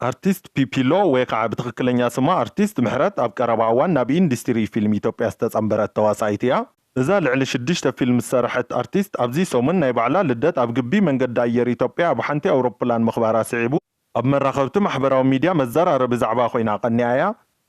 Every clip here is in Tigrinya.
አርቲስት ፒፒሎ ወይ ከዓ ብትክክለኛ ስማ አርቲስት ምሕረት ኣብ ቀረባ እዋን ናብ ኢንዱስትሪ ፊልም ኢትዮጵያ ዝተጸምበረት ተዋሳኢት እያ እዛ ልዕሊ 6 ፊልም ዝሰርሐት አርቲስት ኣብዚ ሰሙን ናይ ባዕላ ልደት ኣብ ግቢ መንገዲ ኣየር ኢትዮጵያ ኣብ ሓንቲ ኣውሮፕላን ምኽባራ ስዒቡ ኣብ መራኸብቲ ማሕበራዊ ሚድያ መዘራረቢ ዛዕባ ኮይና ቀኒያ እያ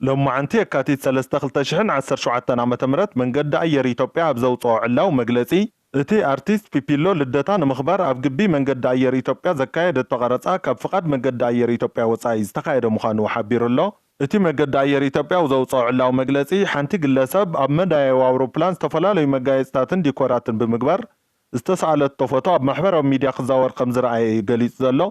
ሎማዓንቲ የካቲት 3 2017 ዓ.ም መንገዲ ኣየር ኢትዮጵያ ኣብ ዘውፅኦ ዕላው መግለጺ እቲ አርቲስት ፒፒሎ ልደታ ንምኽባር ኣብ ግቢ መንገዲ ኣየር ኢትዮጵያ ዘካየደቶ ቀረጻ ካብ ፍቃድ መንገዲ ኣየር ኢትዮጵያ ወጻኢ ዝተካየደ ምዃኑ ሓቢሩ ኣሎ እቲ መንገዲ ኣየር ኢትዮጵያ ዘውፅኦ ዕላው መግለጺ ሓንቲ ግለሰብ ኣብ መዳያዊ ኣውሮፕላን ዝተፈላለዩ መጋየፅታትን ዲኮራትን ብምግባር ዝተሰኣለቶ ፎቶ ኣብ ማሕበራዊ ሚድያ ክዛወር ከም ዝረኣየ ገሊጹ ዘሎ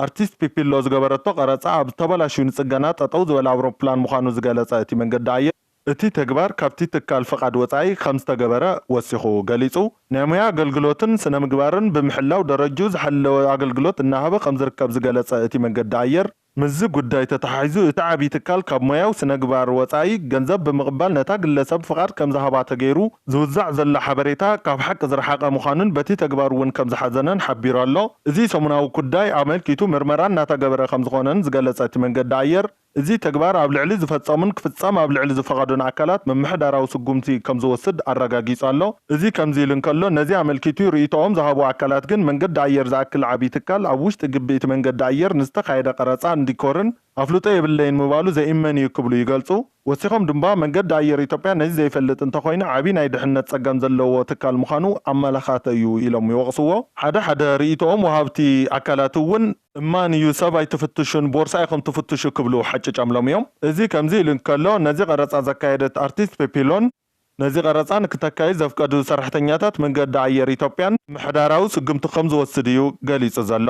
አርቲስት ፒፒሎ ዝገበረቶ ቀረጻ ኣብ ተበላሽዩ ንጽገና ጠጠው ዝበለ ኣውሮፕላን ምዃኑ ዝገለጸ እቲ መንገዲ ኣየር እቲ ተግባር ካብቲ ትካል ፍቃድ ወጻኢ ከም ዝተገበረ ወሲኹ ገሊጹ ናይ ሞያ አገልግሎትን ስነ ምግባርን ብምሕላው ደረጁ ዝሓለወ አገልግሎት እናሃበ ከም ዝርከብ ዝገለጸ እቲ መንገዲ ኣየር ምዝ ጉዳይ ተተሓሒዙ እቲ ዓብይ ትካል ካብ ሞያው ስነ ምግባር ወጻኢ ገንዘብ ብምቕባል ነታ ግለሰብ ፍቃድ ከም ዝሃባ ተገይሩ ዝውዛዕ ዘሎ ሓበሬታ ካብ ሓቂ ዝረሓቐ ምዃኑን በቲ ተግባር እውን ከም ዝሓዘነን ሓቢሩ ኣሎ እዚ ሰሙናዊ ጉዳይ ኣመልኪቱ ምርመራ እናተገበረ ከም ዝኾነን ዝገለጸ እቲ መንገዲ ኣየር እዚ ተግባር ኣብ ልዕሊ ዝፈጸሙን ክፍጸም ኣብ ልዕሊ ዝፈቐዱን ኣካላት መምሕዳራዊ ስጉምቲ ከም ዝወስድ ኣረጋጊጹ ኣሎ እዚ ከምዚ ኢሉ እንከሎ ነዚ ኣመልኪቱ ርእይቶኦም ዝሃቡ ኣካላት ግን መንገዲ ኣየር ዝኣክል ዓብይ ትካል ኣብ ውሽጢ ግቢ እቲ መንገዲ ኣየር ንዝተካየደ ቀረጻ እንዲኮርን ኣፍልጦ የብለይን ምባሉ ዘይእመን እዩ ክብሉ ይገልጹ ወሲኾም ድማ መንገዲ ኣየር ኢትዮጵያ ነዚ ዘይፈልጥ እንተኮይኑ ዓብይ ናይ ድሕነት ጸገም ዘለዎ ትካል ምዃኑ ኣመላኻተ እዩ ኢሎም ይወቕስዎ ሓደ ርእይቶኦም ወሃብቲ ኣካላት እውን እማን እዩ ሰብኣይ ትፍትሹን ቦርሳ ኢኹም ትፍትሹ ክብሉ ሓጭጨምሎም እዮም እዚ ከምዚ ኢሉ እንከሎ ነዚ ቀረጻ ዘካየደት አርቲስት ፒፒሎን ነዚ ቀረጻ ንክተካይድ ዘፍቀዱ ሰራሕተኛታት መንገዲ ኣየር ኢትዮጵያን ምሕዳራዊ ስጉምቲ ከም ዝወስድ እዩ ገሊጹ ዘሎ